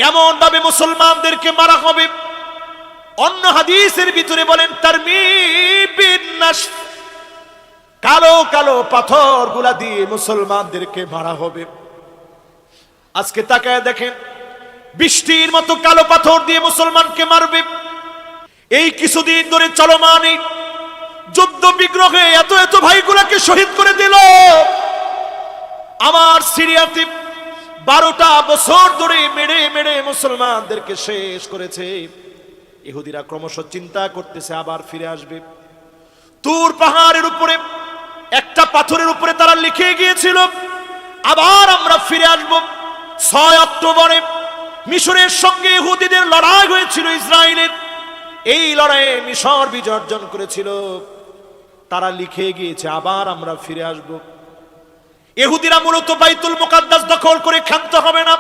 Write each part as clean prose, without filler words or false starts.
এমন ভাবে মুসলমানদেরকে মারা হবে, অন্য হাদিসের ভিতরে বলেন তারমিবিন নাশফ, কালো কালো পাথরগুলা দিয়ে মুসলমানদেরকে মারা হবে। আজকে তাকায় দেখেন, বৃষ্টির মতো কালো পাথর দিয়ে মুসলমানকে মারবে। এই কিছুদিন ধরে চলমান এই যুদ্ধ বিগ্রহে এত এত ভাইগুলাকে শহীদ করে দিল। আমার সিরিয়াতে 12টা বছর ধরে মেরে মেরে মুসলমানদেরকে শেষ করেছে। ইহুদিরা ক্রমশ চিন্তা করতেছে আবার ফিরে আসবে। তুর পাহাড়ের উপরে একটা পাথরের উপরে তারা লিখে গিয়েছিল আবার আমরা ফিরে আসব। 6 অক্টোবরে মিশরের সঙ্গে ইহুদিদের লড়াই হয়েছিল ইসরায়েলের। এই লড়াইয়ে মিশর বিজয় অর্জন করেছিল। তারা লিখে গিয়েছে আবার আমরা ফিরে আসব। ইহুদিরা মূলত বাইতুল মুকাদ্দাস দখল করে ক্ষান্ত হবে না,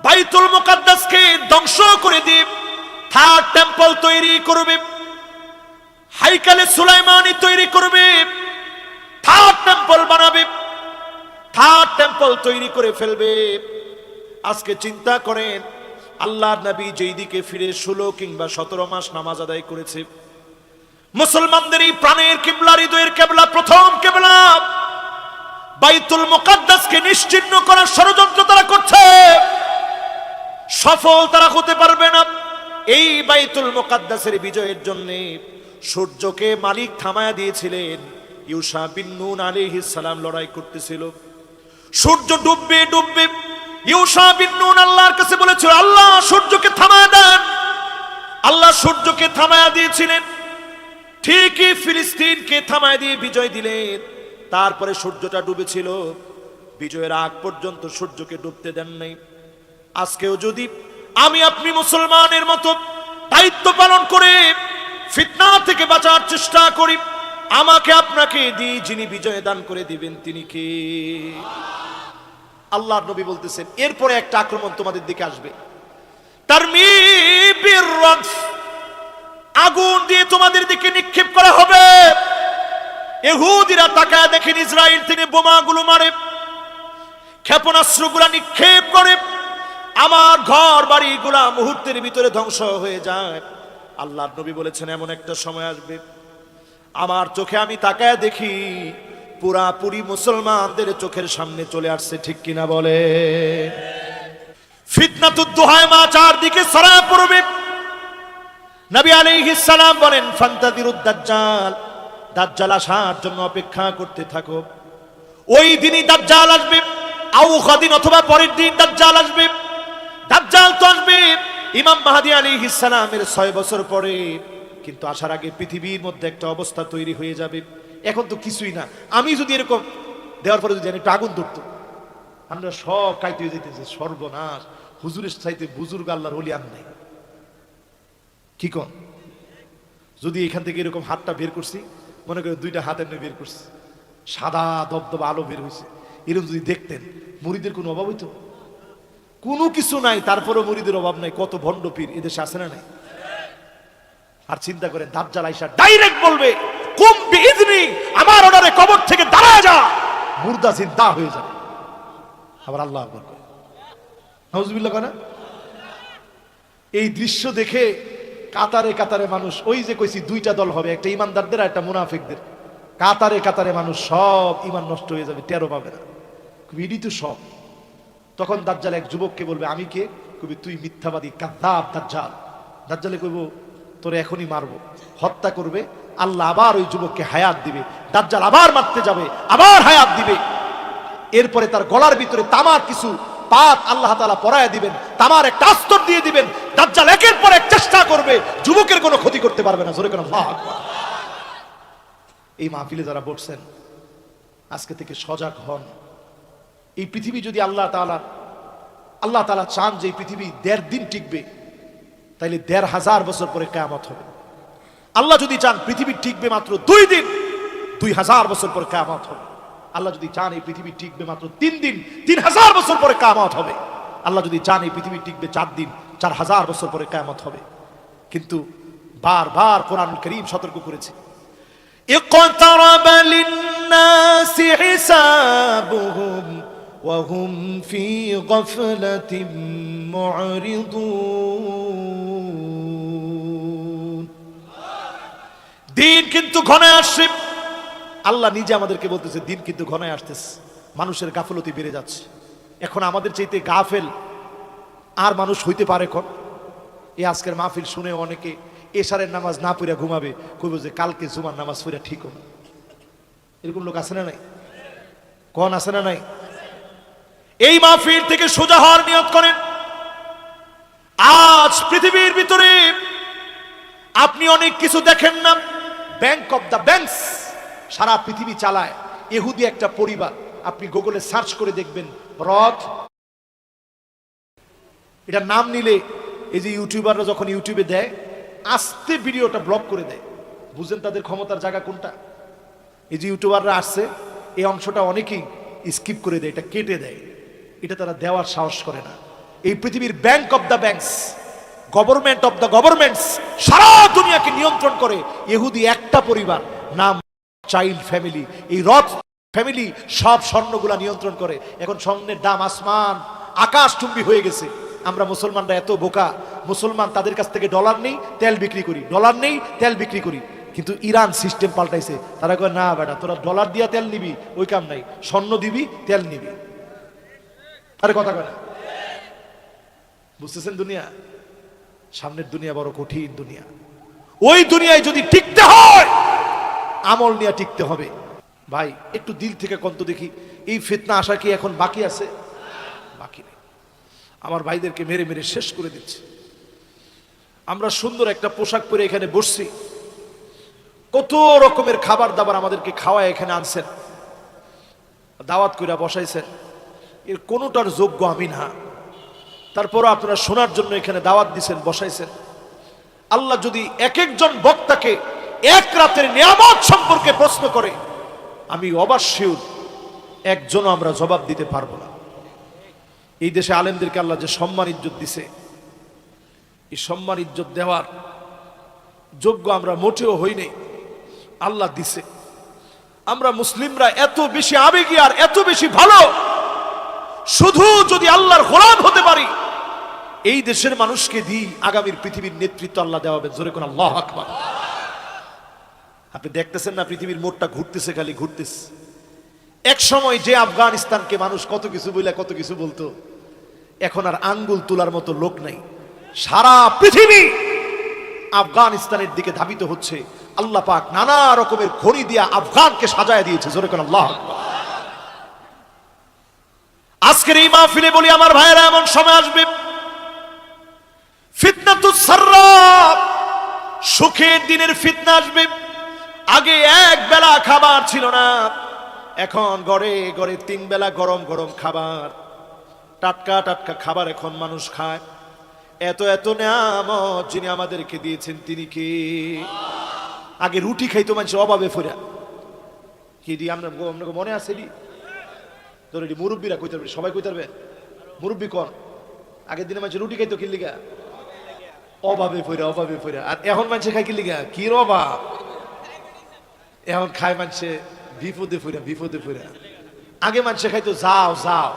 বাইতুল মুকাদ্দাসকে ধ্বংস করে দিয়ে থার্ড টেম্পল তৈরি করবে, হাইকালে সুলাইমানি তৈরি করবে, থার্ড টেম্পল বানাবে, থার্ড টেম্পল তৈরি করে ফেলবে। আজকে চিন্তা করেন, আল্লাহর নবী যেই দিকে ফিরে 16 কিংবা 17 মাস নামাজ আদায় করেছে, মুসলমানদের এই প্রাণের কিবলা, হৃদয়ের কিবলা, প্রথম কিবলা বাইতুল মুকাদ্দাসকে নিশ্চিহ্ন করার ষড়যন্ত্র তারা করছে। সফল তারা হতে পারবে না। এই বাইতুল মুকাদ্দাসের বিজয়ের জন্য সূর্যকে মালিক থামায়া দিয়েছিলেন। ইউশা বিন নুন আলাইহিস সালাম লড়াই করতেছিল, সূর্য ডুববে ডুববে। ইউশা বিন নুন আল্লাহর কাছে বলেছিল, আল্লাহ সূর্যকে থামায়া দেন। আল্লাহ সূর্যকে থামায়া দিয়েছিলেন, ঠিকই ফিলিস্তিনকে থামায়া দিয়ে বিজয় দিলেন। তারপরে সূর্যটা ডুবেছিল, বিজয়ের আগ পর্যন্ত সূর্যকে ডুবতে দেন নাই। আজকেও যদি আমি আপনি মুসলমানের মতো দায়িত্ব পালন করে ফিতনা থেকে বাঁচার চেষ্টা করি, আমাকে আপনাকে দিয়ে যিনি বিজয় দান করে দিবেন তিনি কে? আল্লাহর নবী বলতেছেন এরপরে একটা আক্রমণ তোমাদের দিকে আসবে, তারমিবির রাদফ, আগুন দিয়ে তোমাদের দিকে নিক্ষেপ করা হবে। ইহুদিরা তাকায় দেখেন ইসরায়েল থেকে বোমাগুলো মারে, ক্ষেপণাস্ত্রগুলা নিক্ষেপ করে, আমার ঘর বাড়িগুলা মুহূর্তের ভিতরে ধ্বংস হয়ে যায়। আল্লাহর নবী বলেছেন এমন একটা সময় আসবে, আমার চোখে আমি তাকায় দেখি পুরাপুরি মুসলমানদের চোখের সামনে চলে আসছে। ঠিক কিনা বলে? ফিতনাতুদ দুহায়মা চারদিকে ছড়ায় পড়বে। নবী আলাইহিস সালাম বলেন ফান্তাদিরুদ দাজ্জাল, দাজ্জাল আসার জন্য অপেক্ষা করতে থাকো। ওই দিনই দাজ্জাল আসবে, আও কদিন অথবা পরের দিন দাজ্জাল আসবে। দাজ্জাল তো আসবে ইমাম মাহদী আলাইহিস সালামের 6 বছর পরে, কিন্তু আসার আগে পৃথিবীর মধ্যে একটা অবস্থা তৈরি হয়ে যাবে। এখন তো কিছুই না, আমি যদি এরকম দেওয়ার পরে যদি একটু আগুন ধরতো, আমরা সব কাইতে হয়ে যেতেছে। সর্বনাশ, হুজুরের চাইতে বুজুর্গ আল্লাহর ওলি আর নাই। কি কন? যদি এখান থেকে এরকম হাতটা বের করছি, মনে করে 2টা হাত এমনি বের করছি, সাদা দবদবা আলো বের হয়েছে, এরকম যদি দেখতেন, মুরিদের কোনো অভাব হইতো? কোনো কিছু নাই, তারপরেও মুরিদের অভাব নাই। কত ভণ্ড পীর এদেশে আছে না নাই? আর চিন্তা করেন দাজ্জাল আইসা ডাইরেক্ট বলবে কুম বিইذনি, আমার অর্ডারে কবর থেকে দাঁড়ায় যা, মুর্দা জিন্দা হয়ে যাবে। আবার আল্লাহু আকবার কয়, নাউজুবিল্লাহ কয় না? এই দৃশ্য দেখে কাতারে কাতারে মানুষ, ওই যে কইছি 2টা দল হবে, একটা ইমানদারদের আর একটা মুনাফিকদের। কাতারে কাতারে মানুষ সব ইমান নষ্ট হয়ে যাবে, টেরও পাবে না। এটি তো সব। তখন দাজ্জাল এক যুবককে বলবে আমি কে? কবি তুই মিথ্যাবাদী কাযযাব দাজ্জাল। দাজ্জালে কইব তোরে এখনই মারবো, হত্যা করবে। আল্লাহ আবার ওই যুবককে হায়াত দিবে, দাজ্জাল আবার মারতে যাবে, আবার হায়াত দিবে। এরপরে তার গলার ভিতরে তামার কিছু পাত আল্লাহ তাআলা পরায়া দিবেন, তামার একটা আস্তর দিয়ে দিবেন। দাজ্জাল একের পর এক চেষ্টা করবে, যুবকের কোনো ক্ষতি করতে পারবে না। জোরে কেন আল্লাহু আকবার। এই মাহফিলে যারা বসছেন আজকে থেকে সজাগ হন। এই পৃথিবী যদি আল্লাহ তাআলা চান যে এই পৃথিবী 1.5 দিন টিকবে, তাইলে 1,500 বছর পরে কিয়ামত হবে। আল্লাহ যদি চান পৃথিবী টিকবে মাত্র 2 দিন, 2000 বছর পরে কিয়ামত হবে। আল্লাহ যদি চান এই পৃথিবী টিকবে মাত্র 3 দিন, 3000 বছর পরে কিয়ামত হবে। আল্লাহ যদি চান এই পৃথিবী টিকবে 4 দিন, 4000 বছর পরে কিয়ামত হবে। কিন্তু বারবার কোরআনুল কারীম সতর্ক করেছে, ইকতারাবা লিন-নাসি হিসাবুহুম وهم في غفلة معرضون দিন কিন্তু ঘনায় আসছে। আল্লাহ নিজে আমাদেরকে বলতেছে দিন কিন্তু ঘনায় আসতেছে, মানুষের গাফলতি বেড়ে যাচ্ছে। এখন আমাদের চাইতে গাফেল আর মানুষ হইতে পারে কোন? এই আজকের মাহফিল শুনে অনেকে এশারের নামাজ না পড়ে ঘুমাবে, কইব যে কালকে জুমার নামাজ পড়ে ঠিক হবে। এরকম লোক আছে না নাই? কোন আছে না নাই? এই মাহফিল থেকে সোজা হওয়ার নিয়ত করেন। আজ পৃথিবীর ভিতরে আপনি অনেক কিছু দেখেন না। ব্যাংক অফ দ্য ব্যাংকস সারা পৃথিবী চালায় ইহুদি একটা পরিবার। আপনি গুগলে সার্চ করে দেখবেন রথ, এটা নাম নিলে এই যে ইউটিউবাররা যখন ইউটিউবে দেয় আস্তে ভিডিওটা ব্লক করে দেয়। বুঝেন তাদের ক্ষমতার জায়গা কোনটা? এই যে ইউটিউবাররা আসছে এই অংশটা অনেকেই স্কিপ করে দেয়, এটা কেটে দেয়, এটা তারা দেওয়ার সাহস করে না। এই পৃথিবীর bank of the banks, government of the governments সারা দুনিয়াকে নিয়ন্ত্রণ করে ইহুদি একটা পরিবার, নাম চাইল্ড ফ্যামিলি। এই রথ ফ্যামিলি সব স্বর্ণগুলা নিয়ন্ত্রণ করে। এখন স্বর্ণের দাম আসমান আকাশচুম্বী হয়ে গেছে। আমরা মুসলমানরা এত বোকা, মুসলমান তাদের কাছ থেকে ডলার নেই তেল বিক্রি করি, ডলার নেই তেল বিক্রি করি। কিন্তু ইরান সিস্টেম পাল্টাইছে, তারা কয় না বেটা তোরা ডলার দিয়া তেল নিবি ওই কাম নাই, স্বর্ণ দিবি তেল নিবি। আরে কথা কয় না? বুঝতেছেন দুনিয়া? সামনের দুনিয়া বড় কঠিন দুনিয়া। ওই দুনিয়ায় যদি টিকতে হয় আমল নিয়ে টিকতে হবে। ভাই একটু দিল থেকে কন্ত দেখি, এই ফিতনা আসা কি এখন বাকি আছে? বাকি নেই। আমার ভাইদেরকে মেরে মেরে শেষ করে দিচ্ছে। আমরা সুন্দর একটা পোশাক পরে এখানে বসছি, কত রকমের খাবার দাবার আমাদেরকে খাওয়ায় এখানে আনছেন, দাওয়াত করে বসাইছেন, এর কোনোটার যোগ্য আমি না। তারপরও আপনারা শোনার জন্য এখানে দাওয়াত দিছেন, বসাইছেন। আল্লাহ যদি এক একজন বক্তাকে এক রাতের নিয়ামত সম্পর্কে প্রশ্ন করে, আমি অবশ্যই একজনও আমরা জবাব দিতে পারবো না। এই দেশে আলেমদেরকে আল্লাহ যে সম্মান ইজ্জত দিছে, এই সম্মান ইজ্জত দেওয়ার যোগ্য আমরা মোটেও হই নাই, আল্লাহ দিছে। আমরা মুসলিমরা এত বেশি আবেগী আর এত বেশি ভালো, শুধু যদি আল্লাহর গোলাম হতে পারি এই দেশের মানুষকে দিই আগামীর পৃথিবীর নেতৃত্ব আল্লাহ দেওয়াবে। জোরে কোন আল্লাহু আকবার। আপনি দেখতেছেন না পৃথিবীর মোড়টা ঘুরতেছে, খালি ঘুরতেছে। এক সময় যে আফগানিস্তানকে মানুষ কত কিছু বলে কত কিছু বলতো, এখন আর আঙ্গুল তোলার মতো লোক নাই। সারা পৃথিবী আফগানিস্তানের দিকে ধাবিত হচ্ছে। আল্লাহ পাক নানা রকমের খনি দিয়া আফগানকে সাজায় দিয়েছে। জোরে কোন আল্লাহু আকবার। আজকের এই মাহফিলে বলি আমার ভাইয়েরা, এমন সময় আসবে ফিতনাতুস সাররা, সুখের দিনের ফিতনা আসবে। আগে এক বেলা খাবার ছিল না, এখন ঘরে ঘরে 3 বেলা গরম গরম খাবার, টাটকা টাটকা খাবার এখন মানুষ খায়। এত এত নিয়ামত যিনি আমাদেরকে দিয়েছেন তিনি কে? আগে রুটি খাইতো মানুষের অভাবে ফিরা, কি দি আমরা মনে আছে দি তোর মুরব্বীরা কইতে পারবে, সবাই কইতে পারবে মুরব্বী কন। আগের দিনে মানুষ রুটি খাইতো কি লিগা? অভাবে ফিরা, অভাবে ফিরা। আর এখন মানুষে খাই কি লিগা? কি অভাব। এখন খায় মানুষে বিপদে ফিরা, বিপদে ফিরা। আগে মানুষে খাইতো যাও যাও,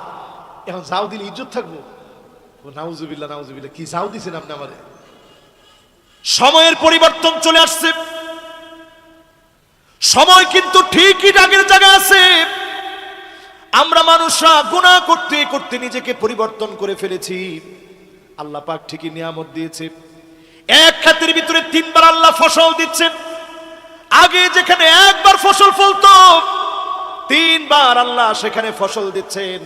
এখন যাও দিলে ইজ্জত থাকবো। নাউজুবিল্লাহ নাউজুবিল্লাহ, কি যাও দিছেন আপনি আমাদের? সময়ের পরিবর্তন চলে আসছে। সময় কিন্তু ঠিকই আগের জায়গায় আছে। আমরা মানুষরা গুনাহ করতে করতে নিজেকে পরিবর্তন করে ফেলেছি। আল্লাহ পাক ঠিকই নিয়ামত দিয়েছে। এক ক্ষেতের ভিতরে 3 বার আল্লাহ ফসল দিচ্ছেন। আগে যেখানে একবার ফসল ফলতো, 3 বার আল্লাহ সেখানে ফসল দিচ্ছেন।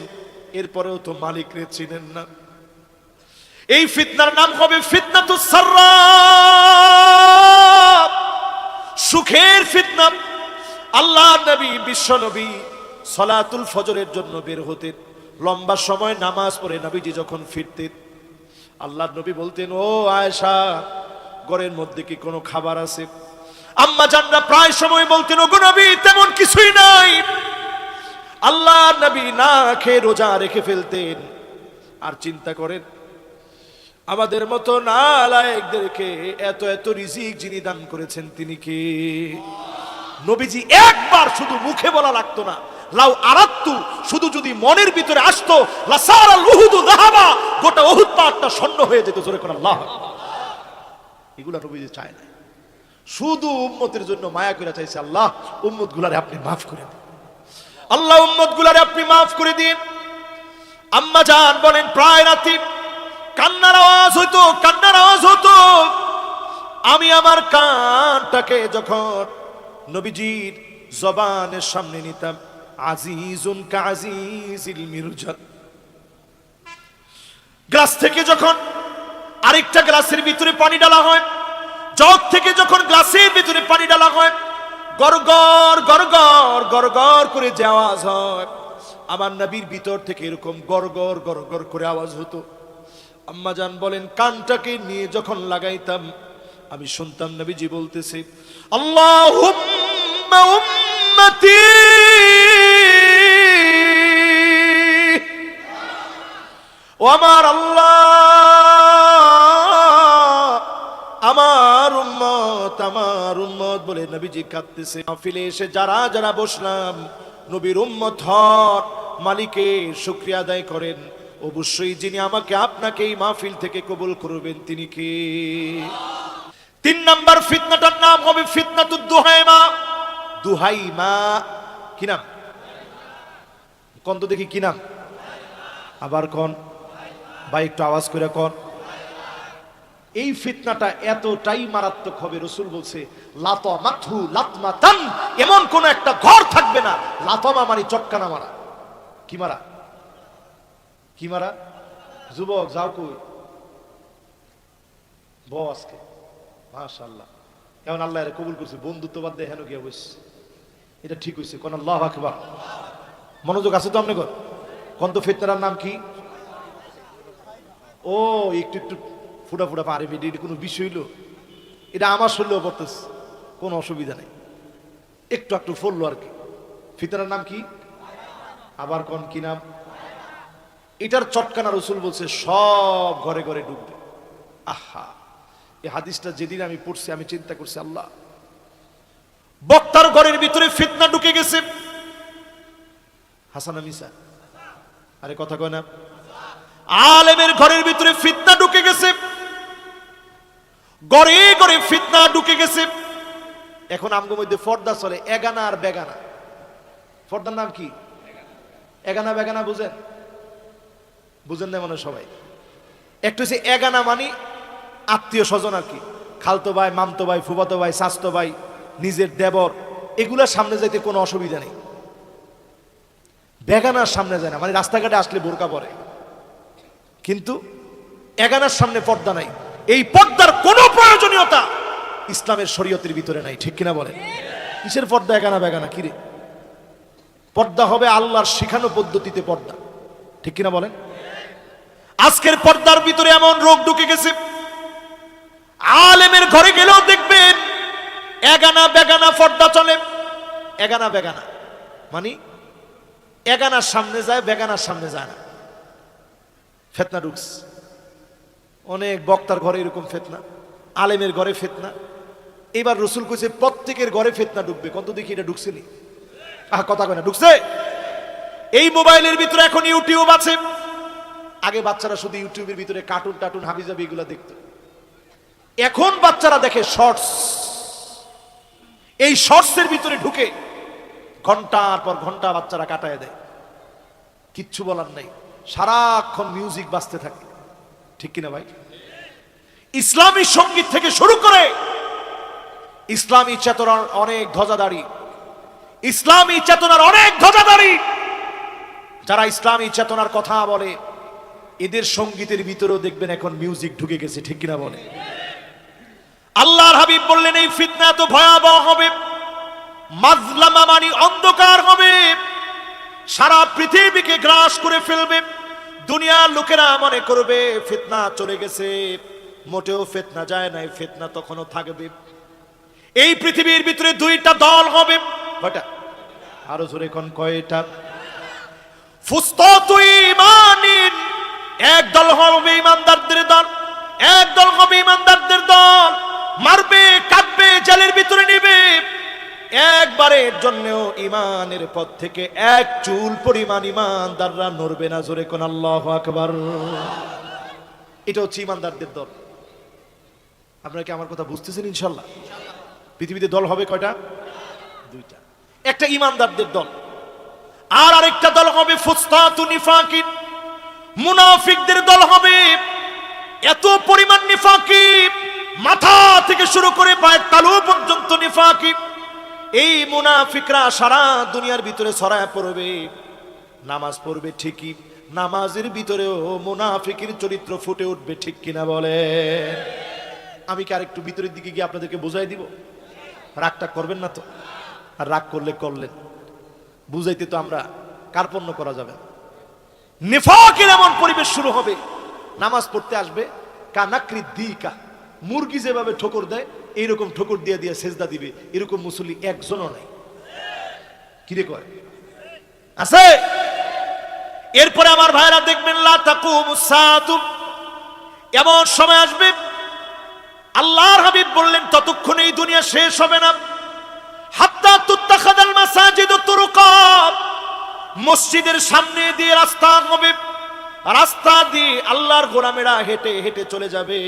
এরপরেও তো মালিকরে চিনেন না। এই ফিতনার নাম হবে ফিতনাতুস সাররা, সুখের ফিতনা। আল্লাহ নবী, বিশ্ব নবী সালাতুল ফজরের জন্য বের হতেন। লম্বা সময় নামাজ পড়ে নবীজি যখন ফিরতেন, আল্লাহ নবী বলতেন, ও আয়েশা, ঘরের মধ্যে কি কোনো খাবার আছে? আম্মা জানরা প্রায় সময় বলতেন, ওগো নবী তেমন কিছুই নাই। আল্লাহ নবী না খেয়ে রোজা রেখে ফেলতেন। আর চিন্তা করেন আমাদের মতো নালায়েকদেরকে এত এত রিজিক যিনি দান করেছেন তিনি কে? নবীজি একবার শুধু মুখে বলা লাগতো না, লাউ আরাত্তু, শুধু যদি মনের ভিতরে আসতো, লাসারাল উহুদু যাহাবা, গোটা উহুদ পাহাড়টা স্বর্ণ হয়ে যেত। জোরে করে আল্লাহ। এগুলা নবীজি চায় না, শুধু উম্মতের জন্য মায়া করে চাইছে, আল্লাহ উম্মত গুলারে আপনি মাফ করে দিন, আল্লাহ উম্মত গুলারে আপনি মাফ করে দিন। আম্মা জান বলেন প্রায় রাতে কান্নার আওয়াজ হইতো, কান্নার আওয়াজ হতো। আমি আমার কানটাকে যখন নবীজির জবানের সামনে নিতাম, আজিজুন কাজিজিল মিরজাল, গ্লাস থেকে যখন আরেকটা গ্লাসের ভিতরে পানি ডালা হয়, জগ থেকে যখন গ্লাসের ভিতরে পানি ডালা হয়, গড়গড় গড়গড় গড়গড় করে যে আওয়াজ হয়, আমার নবীর ভিতর থেকে এরকম গড়গড় গড়গড় করে আওয়াজ হতো। আম্মা জান বলেন কানটাকে নিয়ে যখন লাগাইতাম, আমি শুনতাম নবীজি বলতেছে, আল্লাহুম্মা উম্মতি, ও আমার আল্লাহ, আমার উম্মত, আমার উম্মত বলে নবীজি কাঁদতেছে। মাহফিলে এসে যারা যারা বসলাম, নবীর উম্মত হন, মালিকের শুকরিয়া আদায় করেন। অবশ্যই যিনি আমাকে আপনাকে এই মাহফিল থেকে কবুল করবেন তিনি কে? 3 নাম্বার ফিতনাটার নাম হবে ফিতনাতুদ দুহাইমা। দুহাইমা কি নাম? কোন তো দেখি কি নাম? আবার কোন ভাই, একটু আওয়াজ করে কোন। এই ফিতনাটা এতটাই মারাত্মক হবে, রাসূল বলছে লাতামাতহু লাতমাতান, এমন কোন একটা ঘর থাকবে না। লাতামা মানে চটকানা মারা। কি মারা? কি মারা? যুবক যাও কই বসকে, মাশাআল্লাহ, এমন আল্লাহ এর কবুল করছে, বন্ধুত্ববাদ দেখানো গিয়ে বসে, এটা ঠিক হইছে কোন? আল্লাহু আকবার। মনোযোগ আছে তো আপনাদের? কোন তো ফিতনার নাম কি? ও একটু একটু ফুটা ফুটা পারে, এটা কোনো বিষয় হইলো? এটা আমার শরীরেও পড়তেছে, কোনো অসুবিধা নেই, একটু একটু ফললো আর কি। ফিতনার নাম কি? আবার কোন কি নাম? এটার চটকানা রাসূল বলছে সব ঘরে ঘরে ঢুকবে। আহা, এই হাদিসটা যেদিন আমি পড়ছি আমি চিন্তা করছি, আল্লাহ, বক্তার ঘরের ভিতরে ফিতনা ঢুকে গেছে। হাসান মিসা, আরে কথা কয় না? আলেমের ঘরের ভিতরে ফিতনা ঢুকে গেছে, ঘরে ঘরে ফিতনা ঢুকে গেছে। এখন আমগো মধ্যে পর্দা চলে, এগানা আর বেগানা। পর্দার নাম কি? এগানা বেগানা বুঝেন? বুঝেন না মনে সবাই? একটু হচ্ছে এগানা মানে আত্মীয় স্বজন আর কি, খালতো ভাই, মামতো ভাই, ফুফাতো ভাই, চাচতো ভাই, নিজের দেবর, এগুলোর সামনে যাইতে কোনো অসুবিধা নেই। বেগানার সামনে যায় না, মানে রাস্তাঘাটে আসলে বোরকা পরে, কিন্তু এগানার সামনে পর্দা নাই। এই পর্দার কোনো প্রয়োজনীয়তা ইসলামের শরীয়তের ভিতরে নাই, ঠিক কিনা বলেন? কিসের পর্দা? এগানা বেগানা কিরে? পর্দা হবে আল্লাহর শিখানো পদ্ধতিতে পর্দা, ঠিক কিনা বলেন? আজকের পর্দার ভিতরে এমন রোগ ঢুকে গেছে, আলেমের ঘরে গেলেও দেখবেন এগানা বেগানা পর্দা চলে। এগানা বেগানা মানে এগানার সামনে যায়, বেগানার সামনে যায় না। ফিতনা ঢুকছে অনেক, বক্তার ঘরে এরকম ফিতনা, আলেমের ঘরে ফিতনা। এবার রাসূল কইছে প্রত্যেকের ঘরে ফিতনা ঢুকবে। কত দেখি এটা ঢুকছে নি? কথা কয় না, ঢুকছে। এই মোবাইলের ভিতরে এখন ইউটিউব আছে। আগে বাচ্চারা শুধু ইউটিউবের ভিতরে কার্টুন টাটুন হাবিজাবি এগুলা দেখতো, এখন বাচ্চারা দেখে শর্টস। এই শর্টসের ভিতরে ঢুকে ঘন্টার পর ঘন্টা বাচ্চারা কাটায় দেয়, কিচ্ছু বলার নাই, সারাক্ষণ মিউজিক বাজতে থাকে, ঠিক কিনা ভাই? ইসলামী সঙ্গীত থেকে শুরু করে ইসলামী চেতনার অনেক ধ্বজাধারী, ইসলামী চেতনার অনেক ধ্বজাধারী যারা ইসলামী চেতনার কথা বলে, এদের সঙ্গীতের ভিতরেও দেখবেন এখন মিউজিক ঢুকে গেছে, ঠিক কিনা বলে? আল্লাহর হাবিব বললেন এই ফিতনা তো ভয়াবহ হবে, মাজলামা মানে অন্ধকার হবে, সারা পৃথিবীকে গ্রাস করে ফেলবে। দুনিয়ার লোকেরা মনে করবে ফিতনা চলে গেছে, মোটেও ফিতনা যায় না, ফিতনা তখনও থাকবে। এই পৃথিবীর ভিতরে দুইটা দল হবে। কয়টা? আরো জোরে কোন কয়টা? ফুসতাতু ঈমানিন, এক দল হবে ঈমানদারদের দল, এক দল হবে ঈমানদারদের দল, মারবে কাটবে জেলের ভিতরে নেবে। একবারের জন্যও ইমানের পথ থেকে এক চুল পরিমাণ ইমানদাররা নড়বে না। জোরে কোন আল্লাহু আকবার। এটা হচ্ছে ইমানদারদের দল। আপনারা কি আমার কথা বুঝতেছেন? ইনশাআল্লাহ পৃথিবীতে দল হবে কয়টা? দুইটা। একটা ইমানদারদের দল, আর আরেকটা দল হবে ফুসতাতু নিফাকিন, মুনাফিকদের দল হবে। এত পরিমাণ নিফাকি, মাথা থেকে শুরু করে পায়ের তালু পর্যন্ত নিফাকি। এই মুনাফিকরা সারা দুনিয়ার ভিতরে ছড়ায় পড়বে। নামাজ পড়বে ঠিকই, নামাজের ভিতরেও মুনাফিকের চরিত্র ফুটে উঠবে। ঠিক কিনা বলে? আমি কি আরেকটু ভিতরের দিকে গিয়ে আপনাদেরকে বুঝাই দিব? রাগটা করবেন না তো? আর রাগ করলেন, বুঝাইতে তো আমরা কার্পণ্য করা যাবে। নিফাকের এমন পরিবেশ শুরু হবে, নামাজ পড়তে আসবে কানাকৃত দিকা, মুরগি যেভাবে ঠোকর দেয় এইরকম ঠোকর দিয়ে দিয়ে সেজদা দিবে। এরকম মুসল্লি একজনও নাই। কিরে কয় আছে? এরপরে আমার ভাইরা দেখবেন লা তাকুমুস সাআতু, এমন সময় আসবে আল্লাহর হাবিব বললেন ততক্ষণ এই দুনিয়া শেষ হবে না। হাত্তা তুত্তাখাদাল মাসাজিদু তুরুকা, মসজিদের সামনে দিয়ে রাস্তা হবে, রাস্তা দিয়ে আল্লাহর গোলামেরা হেঁটে হেঁটে চলে যাবে,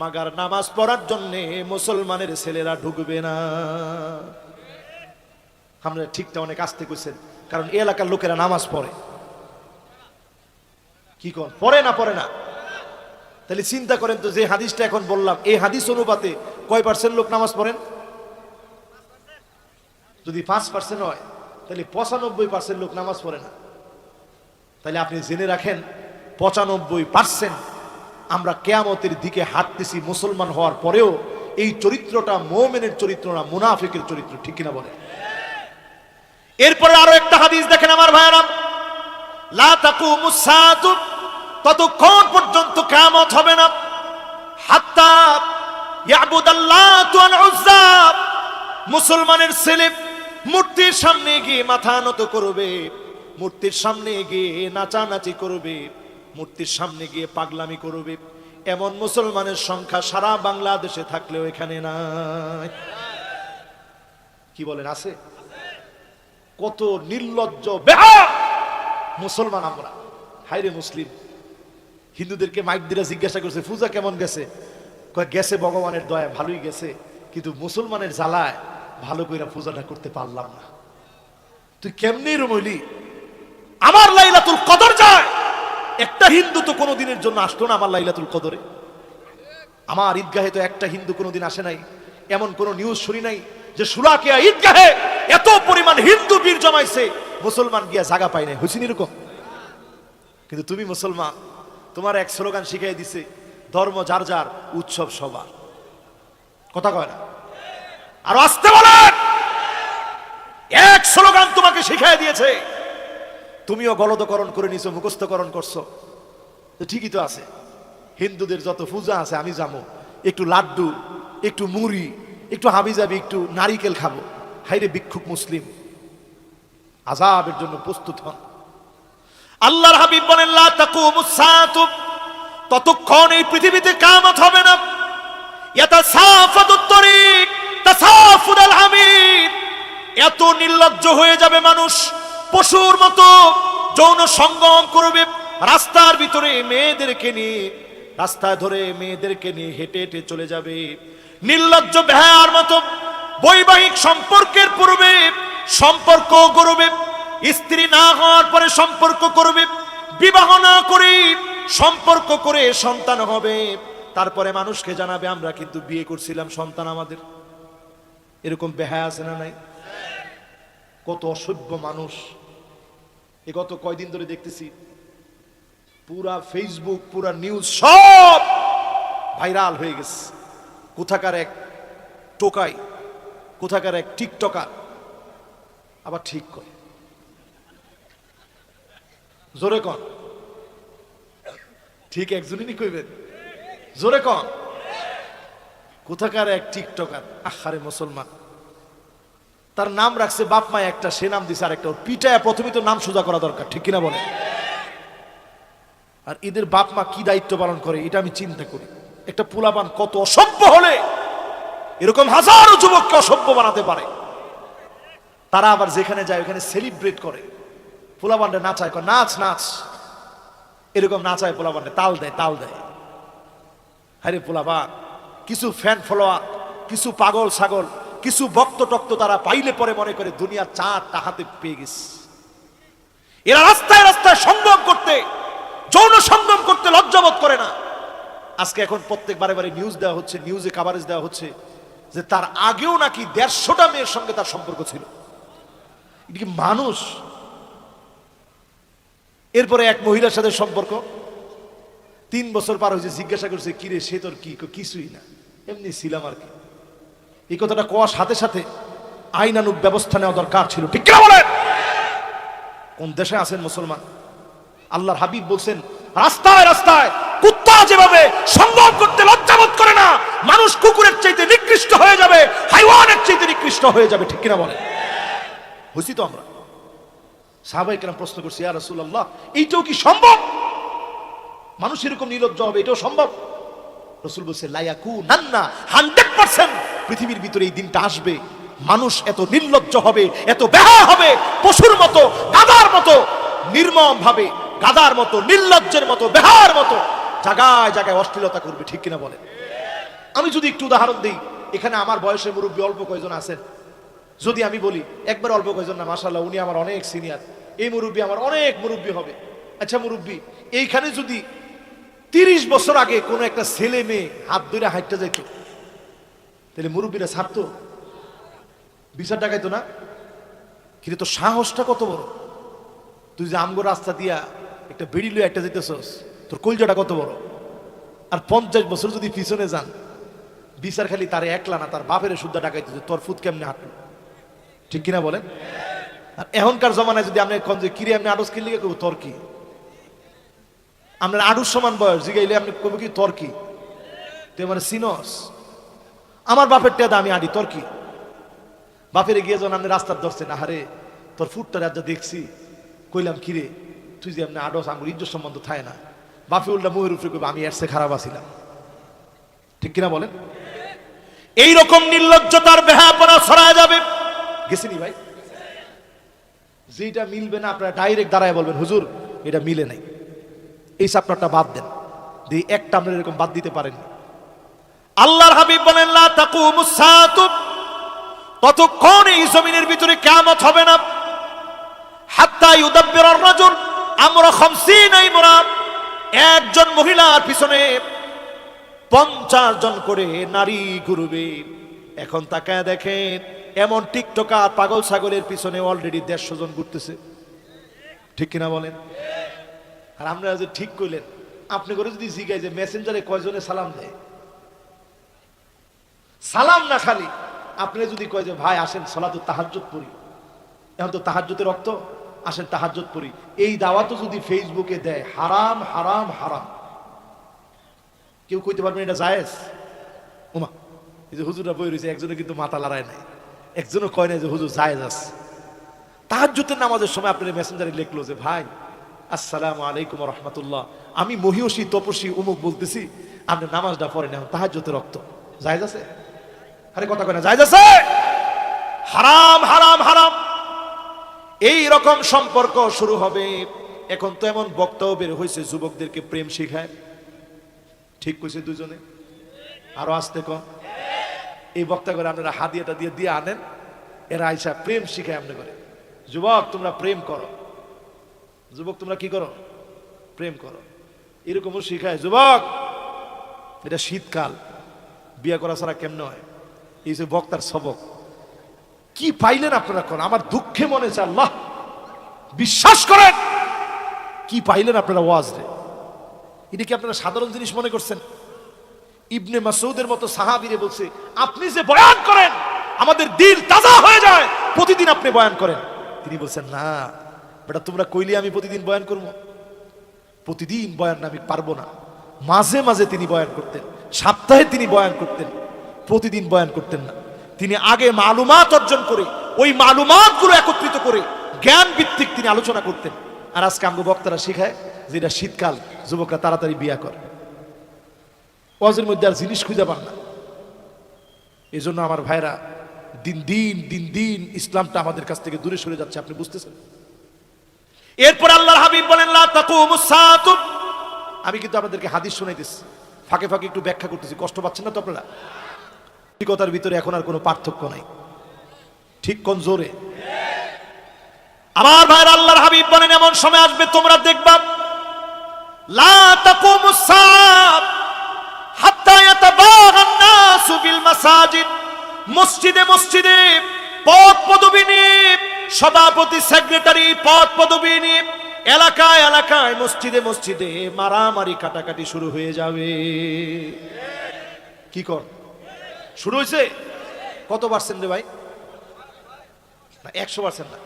মাগার নামাজ পড়ার জন্য মুসলমানের ছেলেরা ঢুকবে না। আমরা ঠিকটা অনেক আস্তে কইছেন, কারণ এই এলাকার লোকেরা নামাজ পড়ে। কি কোন পড়ে না? পড়ে না? তাহলে চিন্তা করেন তো, যে হাদিসটা এখন বললাম এই হাদিস অনুপাতে কয় পার্সেন্ট লোক নামাজ পড়েন? যদি 5% হয় তাহলে 95% লোক নামাজ পড়ে না। তাহলে আপনি জেনে রাখেন 95% আমরা কিয়ামতের দিকে হাঁটতেছি মুসলমান হওয়ার পরেও এই চরিত্রটা মুমিনের চরিত্র না, মুনাফিকের চরিত্র। ঠিক কিনা বলে? এরপরে আরো একটা হাদিস দেখেন আমার ভাইরা, লা তাকুমুস সাআতু, ততক্ষণ পর্যন্ত কিয়ামত হবে না হাত্তা ইয়াবুদাল্লাতু আল উজ্জা, মুসলমানের ছেলে মূর্তির সামনে গিয়ে মাথা নত করবে, মূর্তির সামনে গিয়ে নাচানাচি করবে, মূর্তির সামনে গিয়ে পাগলামি করবে। এমন মুসলমানের সংখ্যা সারা বাংলাদেশে থাকলেও এখানে নাই। কি বলেন আছে? কত নির্লজ্জ বেহা মুসলমান আমরা। হায়রে মুসলিম। হিন্দুদেরকে মাইক দিয়ে জিজ্ঞাসা করছে পূজা কেমন গেছে? কয় গেছে ভগবানের দয়া, ভালোই গেছে, কিন্তু মুসলমানের জ্বালায় ভালো করে পূজাটা করতে পারলাম না। তুই কেমনি রুমলি? আমার লাইলাতুল কদর যায়, একটা হিন্দু তো কোনো দিনের জন্য আসতো না আমার লাইলাতুল কদরে। আমার ঈদগাহে তো একটা হিন্দু কোনোদিন আসে নাই। এমন কোন নিউজ শুনি নাই যে সুরাকিয়া ঈদগাহে এত পরিমাণ হিন্দু বীর জমাইছে, মুসলমান গিয়া জায়গা পায় নাই। হইছে এরকম? কিন্তু তুমি মুসলমান, তোমার এক স্লোগান শিখাই দিছে, ধর্ম যার যার, উৎসব সবার। কথা কয় না? আর আসতে বলেন, এক স্লোগান তোমাকে শিখাই দিয়েছে, তুমিও গলদকরণ করে নিছো, মুখস্থকরণ করছো। তো ঠিকই তো আছে, হিন্দুদের যত পূজা আছে আমি যাবো, একটু লাড্ডু, একটু মুড়ি, একটু হাবিজাবি, একটু নারিকেল খাবো। হাইরে ভিক্ষুক মুসলিম, আযাবের জন্য প্রস্তুত হন। আল্লাহর হাবিব বলেন লা তাকুমুস সাআতু, ততক্ষণ এই পৃথিবীতে কিয়ামত হবে না। ইয়াতাসাফাদুত তরিক তাসাফুদাল হামির, এত নির্লজ্জ হয়ে যাবে মানুষ, পশুর মতো যৌন সঙ্গম করবে। রাস্তার ভিতরে মেয়েদেরকে নিয়ে, রাস্তায় ধরে মেয়েদেরকে নিয়ে হেঁটে হেঁটে চলে যাবে। নির্লজ্জ বেহায়ার মতো বৈবাহিক সম্পর্কের পূর্বে সম্পর্ক করবে, স্ত্রী না হওয়ার পরে সম্পর্ক করবে, বিবাহ না করে সম্পর্ক করে সন্তান হবে, তারপরে মানুষকে জানাবে আমরা কিন্তু বিয়ে করছিলাম, সন্তান আমাদের। এরকম বেহায়া আছে না নাই? কত অসভ্য মানুষ। এ গত কয়দিন ধরে দেখতেছি পুরা ফেসবুক, পুরা নিউজ সব ভাইরাল হয়ে গেছে। কোথাকার এক টোকাই, কোথাকার এক টিকটকার, আবার ঠিক করে জোরে কন, ঠিক একজনই কইবেন, জোরে কন। কোথাকার এক টিকটকার, আহারে মুসলমান, তার নাম রাখছে বাপ মা একটা, সে নাম দিছে আরেকটা। পিটায় প্রথমে তো নাম সোজা করা দরকার, ঠিক কিনা বলে? আর এদের বাপ মা কি দায়িত্ব পালন করে এটা আমি চিন্তা করি। একটা পোলাপান কত অসভ্য হলে এরকম হাজারো যুবককে অসভ্য বানাতে পারে। তারা আবার যেখানে যায় ওখানে সেলিব্রেট করে, পোলাপানরে নাচায়, নাচ নাচ, এরকম নাচায় পোলাপানরে, তাল দেয় তাল দেয়। আরে পোলাপান, কিছু ফ্যান ফলোয়ার, কিছু পাগল ছাগল, কিছু ভক্ত টক্ত তারা পাইলে পরে মনে করে দুনিয়ার চারটা হাতে পেয়ে গেছে। এরা রাস্তায় রাস্তায় সঙ্গম করতে, যৌন সঙ্গম করতে লজ্জাবোধ করে না। আজকে এখন প্রত্যেক বারে বারে নিউজ দেওয়া হচ্ছে, নিউজে কভারেজ দেওয়া হচ্ছে যে তার আগেও নাকি 150টা মেয়ের সঙ্গে তার সম্পর্ক ছিল। এটা কি মানুষ? এরপরে এক মহিলার সাথে সম্পর্ক, 3 বছর পার হয়েছে, জিজ্ঞাসা করছে কিরে সে তোর কি? কিছুই না, এমনি ছিলাম আর কি। এই কথাটা কোয়ার সাথে সাথে আইনানুগ ব্যবস্থা নেওয়া দরকার ছিল, ঠিক কিনা বলেন? কোন দেশে আছেন মুসলমান? আল্লাহর হাবিব বলছেন, রাস্তায় রাস্তায় কুত্তা যেভাবে সঙ্গম করতে লজ্জাবোধ করে না, মানুষ কুকুরের চাইতে নিকৃষ্ট হয়ে যাবে, হাইওয়ানের চাইতে নিকৃষ্ট হয়ে যাবে, ঠিক কিনা বলেন? হইছি তো আমরা। সাহাবায়ে কেরাম প্রশ্ন করছে, ইয়া রাসূলুল্লাহ, এইটাও কি সম্ভব? মানুষ এরকম নির্লজ্জ হবে, এটাও সম্ভব? রাসূল বলছে, লা ইয়াকুনান্না, 100% পৃথিবীর ভিতরে এই দিনটা আসবে, মানুষ এত নির্লজ্জ হবে, এত বেহায়া হবে, পশুর মতো, গাধার মতো, নির্মম ভাবে, গাধার মতো, নির্লজ্জের মতো, বেহায়ার মতো জায়গায় জায়গায় অশ্লীলতা করবে, ঠিক কিনা বলেন? আমি যদি একটু উদাহরণ দিই, এখানে আমার বয়সের মুরব্বী অল্প কয়জন আছেন? যদি আমি বলি একবার অল্প কয়জন না, মাশাআল্লাহ উনি আমার অনেক সিনিয়র, এই মুরব্বী আমার অনেক মুরব্বী হবে। আচ্ছা মুরব্বী, এইখানে যদি 30 বছর আগে কোনো একটা ছেলে মেয়ে হাত ধরে হাঁটতে যাইত, তাহলে মুরব্বীরা ছাড়তো? বিচার ডাকাইতো না? কিন্তু তোর সাহসটা কত বড়! তুই যে আমগো রাস্তা দিয়া একটা বেড়ি লয়ে একটা যেতেছস, তোর কলজাটা কত বড়! আর 50 বছর যদি পিছনে যান, বিচার খালি তারে একলা না, তার বাপের সুদ্ধা ডাকাইতো যে তোর ফুট কেমনে হাঁটলো, ঠিক কিনা বলেন? আর এখনকার জমানায় যদি আপনি কোন যে কিরে আপনি আড়স কিনলে কেউ তোর কি, আপনার আড়ুর সমান বয়স জিগাইলে আপনি কবে কি তোর কি? তুই মানে সিনস আমার বাপের টেদা আমি আড়ি, তোর কি? বাপের গিয়ে যখন আপনি রাস্তার ধরছেন, আহারে তোর ফুটটা রাজ্যা দেখছি, কইলাম কিরে তুই যে আপনি আড়স, আমার ইজ্জত সম্বন্ধ থাকে না। বাপে উল্টা মুহের উপরে কইব আমি এর চেয়ে খারাপ আছিলাম, ঠিক কিনা বলেন? এইরকম নির্লজ্জতার বেহাপনা ছড়ায় যাবে। গেছিনি ভাই? যেটা মিলবে না আপনারা ডাইরেক্ট দাঁড়ায় বলবেন, হুজুর এটা মিলে নাই, এই চ্যাপ্টারটা বাদ দেন। দিয়ে একটা আপনারা এরকম বাদ দিতে পারেন। আল্লাহর হাবিব বলেন, লা তাকুমুস সাআতু, ততক্ষণ এই জমিনের ভিতরে কিয়ামত হবে না, হাত্তা ইউদাব্বিরার রাজুল আমরা 50 ইমরা, একজন মহিলার পিছনে 50 জন করে নারী ঘুরবে। এখন তাকায় দেখেন, এমন টিকটকার পাগল ছাগলের পিছনে অলরেডি 150 জন ঘুরতেছে, ঠিক কিনা বলেন? আর আমরা যে ঠিক কইলেন, আপনি করে যদি জিগাই যে মেসেঞ্জারে কয়জনে সালাম দেয়, সালাম না খালি আপনি যদি কয় যে ভাই আসেন সালাতুত তাহাজ্জুদ পড়ি, এখন তো তাহাজ্জুদের রক্ত, আসেন তাহাজ্জুদ পড়ি, এই দাওয়াতও যদি ফেসবুকে দেয়, হারাম হারাম হারাম, কেউ কইতে পারবেন এটা জায়েজ? ওমা, এই যে হুজুররা বই রয়েছে, একজনে কিন্তু মাথা লড়ায় নাই, একজনও কয় নাই যে হুজুর জায়েজ আছে। তাহাজ্জুদের নামাজের সময় আপনার মেসেঞ্জারে লিখলো যে ভাই আসসালামু আলাইকুম ওয়া রাহমাতুল্লাহ, আমি মহিয়সী তপস্বী অমুক বলতেছি, আপনি নামাজটা পড়েন, এখন তাহাজ্জুদের রক্ত, জায়েজ আছে? আরে কথা কয় না, জায়েজ আছে? হারাম হারাম হারাম। এই রকম সম্পর্ক শুরু হবে। এখন তো এমন বক্তাও বের হয়েছে যুবকদেরকে প্রেম শিখায়, ঠিক কইছে দুজনে, আরো আসতে কম। এই বক্তা করে আপনারা হাদিয়াটা দিয়ে দিয়ে আনেন, এরা আইসা প্রেম শিখায় আপনি করে, যুবক তোমরা প্রেম করো, যুবক তোমরা কি করো? প্রেম করো। এরকমও শিখায়, যুবক এটা শীতকাল, বিয়ে করা ছাড়া কেমনে হয়? এই যে বক্তার সবক কি পাইলেন আপনারা? কোন আমার দুঃখে মনে হচ্ছে, আল্লাহ বিশ্বাস করেন কি পাইলেন আপনারা ওয়াজ রে? এটা কি আপনারা সাধারণ জিনিস মনে করছেন? ইবনে মাসউদের মতো সাহাবীরে বলছে, আপনি যে বয়ান করেন আমাদের দিল তাজা হয়ে যায়, প্রতিদিন আপনি বয়ান করেন। তিনি বলছেন, না বেটা তোমরা কইলে আমি প্রতিদিন বয়ান করবো? প্রতিদিন বয়ান আমি পারবো না। মাঝে মাঝে তিনি বয়ান করতেন, সপ্তাহে তিনি বয়ান করতেন, প্রতিদিন বয়ান করতেন না। তিনি আগে মালুমাত অর্জন করে ওই মালুমাত গুলো একত্রিত করে জ্ঞান ভিত্তিক তিনি আলোচনা করতেন। আর আজকে আমগো বক্তারা শিখায় যে এটা শীতকাল, যুবকরা তাড়াতাড়ি বিয়া করে, ওয়াজের মধ্যে আর জিনিস খুঁজে পান না। এই জন্য আমার ভাইরা, দিন দিন দিন দিন ইসলামটা আমাদের কাছ থেকে দূরে সরে যাচ্ছে, আপনি বুঝতেছেন? এরপর আল্লাহর হাবিব বলেন লা তাকুমুস সাআতু। আমি কিন্তু আপনাদেরকে হাদিস শোনাইতেছি, ফাঁকে ফাঁকে একটু ব্যাখ্যা করতেছি, কষ্ট পাচ্ছেন না তো আপনারা? কথার ভিতরে এখন আর কোনো পার্থক্য নাই, ঠিক কোন জোরে? আমার ভাইরা, আল্লাহর হাবিব বলেন এমন সময় আসবে তোমরা দেখবা লা তাকুমুস সাআত হাত্তা ইয়াতাবাগান নাসু বিল মাসাজিদ। মসজিদে মসজিদে পদ পদবী নিয়ে, সভাপতি সেক্রেটারি পদ পদবী নিয়ে, এলাকায় এলাকায় মসজিদে মসজিদে মারামারি কাটাকাটি শুরু হয়ে যাবে। কি কর শুরু হয়েছে? কত পার্সেন্ট রে ভাই? না 100% না,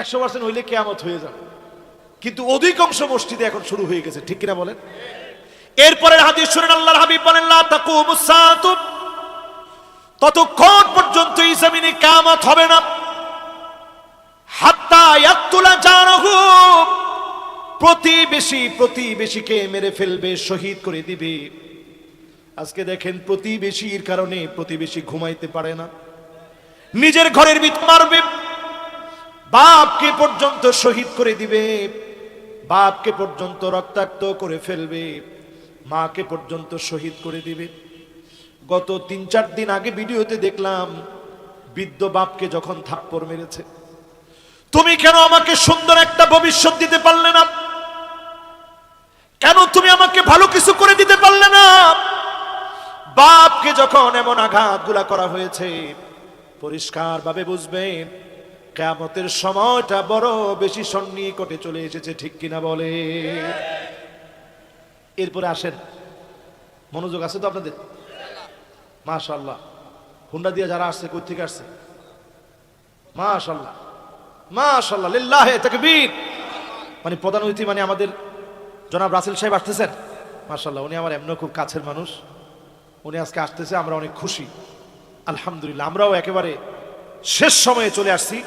100% হইলে কিয়ামত হয়ে যাবে, কিন্তু অধিকাংশ মসজিদে এখন শুরু হয়ে গেছে, ঠিক কিনা বলেন? এরপরের হাদিস শুনেন, আল্লাহর হাবিব বলেন লা তাকুমুস সাআতু, ততক্ষণ পর্যন্ত এই জমিনে কিয়ামত হবে না হাত্তা ইয়াকতুলা জারহু, প্রতিবেশীকে মেরে ফেলবে, শহীদ করে দিবে। আজকে দেখেন প্রতিবেশীর কারণে প্রতিবেশী ঘুমাইতে পারে না, নিজের ঘরের ভিতর মারবে, বাপকে পর্যন্ত শহীদ করে দিবে, বাপকে পর্যন্ত রক্তাক্ত করে ফেলবে, মাকে পর্যন্ত শহীদ করে দিবে। গত 3-4 দিন আগে ভিডিওতে দেখলাম বৃদ্ধ বাপকে যখন থাপ্পড় মেরেছে, তুমি কেন আমাকে সুন্দর একটা ভবিষ্যৎ দিতে পারলে না? কেন তুমি আমাকে ভালো কিছু করে দিতে পারলে না? বাপকে যখন এমন আঘাতগুলা করা হয়েছে, পরিষ্কার ভাবে বুঝবেন কিয়ামতের সময়টা বড় বেশি সন্নিকটে চলে এসেছে, ঠিক কিনা বলে? এরপরে আসেন, মনোযোগ আছে তো আপনাদের? মাশাআল্লাহ, হুন্ডা দিয়ে যারা আসছে, কই থেকে আসছে? মাশাআল্লাহ মাশাআল্লাহ, লিল্লাহি তাকবীর। মানে প্রধান অতিথি মানে আমাদের জনাব রাসেল সাহেব আসতেছেন, মাশাআল্লাহ। উনি আমার এমনি খুব কাছের মানুষ, উনি আজকে আসতেছে, আমরা অনেক খুশি আলহামদুলিল্লাহ। আমরাও একেবারে শেষ সময়ে চলে আসছি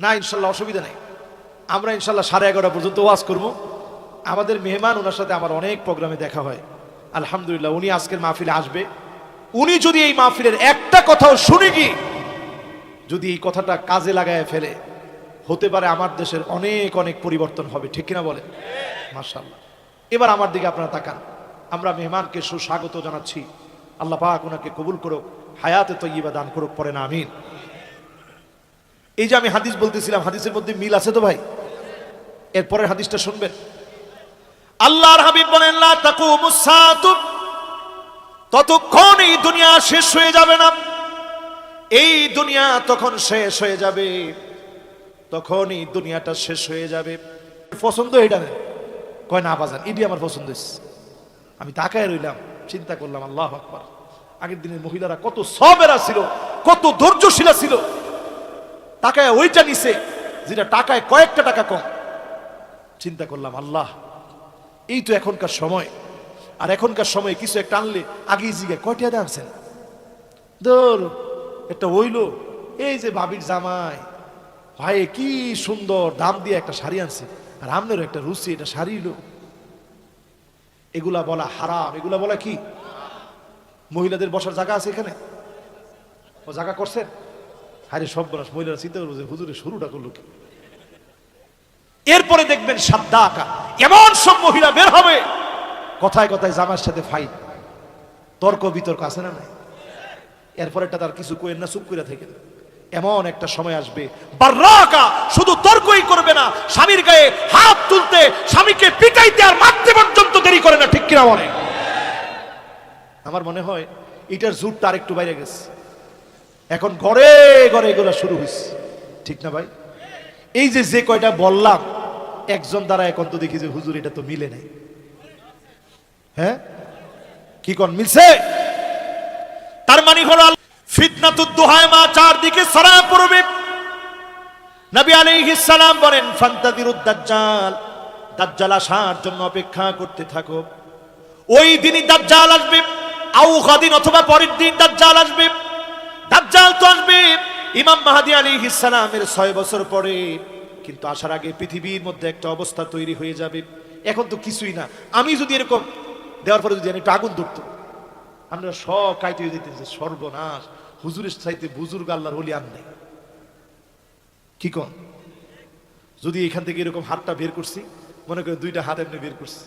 না, ইনশাল্লাহ অসুবিধা নেই। আমরা ইনশাল্লাহ 11:30 পর্যন্ত ওয়াজ করব। আমাদের মেহমান, ওনার সাথে আমার অনেক প্রোগ্রামে দেখা হয় আলহামদুলিল্লাহ। উনি আজকের মাহফিলে আসবে। উনি যদি এই মাহফিলের একটা কথাও শুনে কি যদি এই কথাটা কাজে লাগায় ফেলে, হতে পারে আমার দেশের অনেক অনেক পরিবর্তন হবে, ঠিক কিনা বলেন? মাশাআল্লাহ। এবার আমার দিকে আপনারা তাকান, আমরা মেহমানকে সুস্বাগত জানাচ্ছি। আল্লাহ পাক ওনাকে কবুল করুক, হায়াতে তয়্যিবা দান করুক, পড়েন আমিন। এই যে আমি হাদিস বলতেছিলাম, হাদিসের মধ্যে মিল আছে তো ভাই? এরপরের হাদিসটা শুনবেন। আল্লাহর হাবিব বলেন লা তাকুমুস সাআতু, ততক্ষণ এই দুনিয়া শেষ হয়ে যাবে না। এই দুনিয়া তখন শেষ হয়ে যাবে, তখন এই দুনিয়াটা শেষ হয়ে যাবে। পছন্দ এটা না? কয় না বাজান, এটি আমার পছন্দ হয়েছে। আমি তাকায় রইলাম, চিন্তা করলাম, আল্লাহু আকবার, আগের দিনের মহিলারা কত সবেরা ছিল, কত ধৈর্যশীলা ছিল। টাকায় ওইটা নিছে যেটা টাকায় কয়েকটা টাকা কম। চিন্তা করলাম, আল্লাহ, এই তো এখনকার সময়। আর এখনকার সময় কিছু একটা আনলে আগে জিগায় কয়টা দিয়ে আনছেন, ধর একটা হইলো। এই যে ভাবির জামাই, ভাই কি সুন্দর দাম দিয়ে একটা শাড়ি আনছে, আর আমনেরও একটা রুচি, এটা শাড়ি হলো। এগুলা বলা হারাম, এগুলা বলা কি? মহিলাদের বসার জায়গা আছে এখানে? ও জায়গা করছেন? আরে সব বলাস, মহিলারা চিন্তা করবো যে হুজুরে শুরুটা করলো কি। এরপরে দেখবেন সাদ্দা আঁকা, এমন সব মহিলা বের হবে, কথায় কথায় জামার সাথে ফাইট, তর্ক বিতর্ক আছে না নাই? এরপরে তার কিছু কোয়েন না, চুপ করে থেকে। এমন একটা সময় আসবে বাররাকা, শুধু তর্কই করবে না, স্বামীর গায়ে হাত তুলতে, স্বামীকে পিটাইতে আর মারতে পর্যন্ত দেরি করে না, ঠিক কিনা বলে? আমার মনে হয় এটার জোরটা আর একটু বাইরে গেছে, এখন ঘরে ঘরে এগুলো শুরু হয়েছে, ঠিক না ভাই? এই যে কয়টা বললাম, একজন দ্বারা এখন তো দেখি যে হুজুর এটা তো মিলে নাই। হ্যাঁ কি কোন মিলছে? তার মানে হলো ফিতনাতুদ দুহায়মা চারদিকে ছড়ায় পড়বে। নবী আলাইহিস সালাম বলেন ফান্তাদিরুদ দাজ্জাল, দাজ্জাল আসার জন্য অপেক্ষা করতে থাকো। ওই দিনই দাজ্জাল আসবে, আও গাদিন অথবা পরের দিন দাজ্জাল আসবে। দাজ্জাল তো আসবে ইমাম মাহদী আলাইহিস সালামের 6 বছর পরে, কিন্তু আসার আগে পৃথিবীর মধ্যে একটা অবস্থা তৈরি হয়ে যাবে। এখন তো কিছুই না, আমি যদি এরকম দেওয়ার পরে যদি একটু আগুন ধরতো, আমরা সব কাইতে হয়ে যেতেছে, সর্বনাশ। হুজুরের চাইতে বুজুর্গ আল্লাহর ওলি আর নেই। কি কোন? যদি এখান থেকে এরকম হাতটা বের করছি, মনে করেন দুইটা হাত এমনি বের করছি,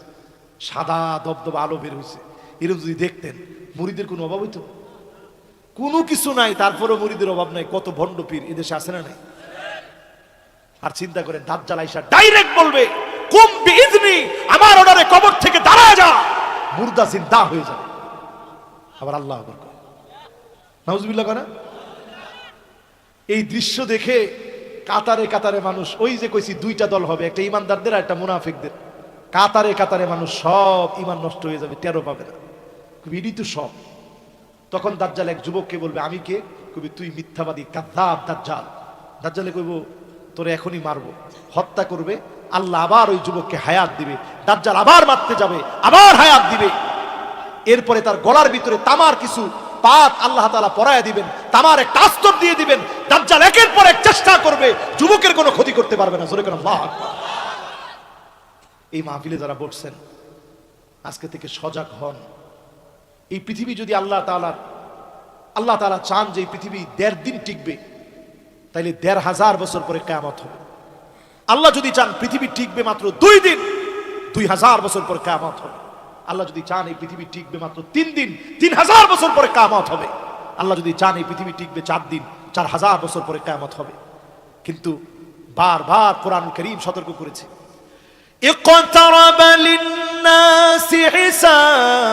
সাদা দবদবা আলো বের হয়েছে, এরকম যদি দেখতেন, মুরিদের কোনো অভাব হইতো? কোনো কিছু নাই, তারপরেও মুরিদের অভাব নাই। কত ভণ্ড পীর এদেশে আছে না নাই? আর চিন্তা করেন, দাজ্জাল আইসা ডাইরেক্ট বলবে কুম বিইذনি, আমার অর্ডারে কবর থেকে দাঁড়ায় যা, মুর্দা জিন্দা হয়ে যাবে। আবার আল্লাহ আকবার করে, নাউজুবিল্লাহ করে। এই দৃশ্য দেখে কাতারে কাতারে মানুষ, ওই যে কইছি দুইটা দল হবে, একটা ইমানদারদের আর একটা মুনাফিকদের। কাতারে কাতারে মানুষ সব ইমান নষ্ট হয়ে যাবে, টেরও পাবে না। কবি তো সব। তখন দাজ্জাল এক যুবককে বলবে আমি কে? কবি তুই মিথ্যাবাদী কাযযাব দাজ্জাল। দাজ্জালে কইব তোরে এখনই মারবো, হত্যা করবে। আল্লাহ আবার ওই যুবককে হায়াত দিবে, দাজ্জাল আবার মারতে যাবে, আবার হায়াত দিবে। এরপরে তার গলার ভিতরে তামার কিছু পাত আল্লাহ তাআলা পরায়া দিবেন, তামার একটা আস্তর দিয়ে দিবেন। দাজ্জাল একের পর এক চেষ্টা করবে, যুবকের কোনো ক্ষতি করতে পারবে না। জোরে করে আল্লাহু আকবার। এই মাহফিলে যারা বসছেন, আজকে থেকে সজাগ হন। এই পৃথিবী যদি আল্লাহ তাআলা চান যে এই পৃথিবী ১.৫ দিন টিকবে, তাইলে ১৫০০ বছর পরে কিয়ামত হবে। আল্লাহ যদি চান পৃথিবী টিকবে মাত্র ২ দিন, ২০০০ বছর পর কিয়ামত হবে। আল্লাহ যদি চান এই পৃথিবী টিকবে মাত্র ৩ দিন, ৩০০০ বছর পরে কিয়ামত হবে। আল্লাহ যদি চান এই পৃথিবী টিকবে ৪ দিন, ৪০০০ বছর পরে কিয়ামত হবে। কিন্তু বারবার কোরআন কারীম সতর্ক করেছে, ইকতারাবা লিন-নাসি হিসাব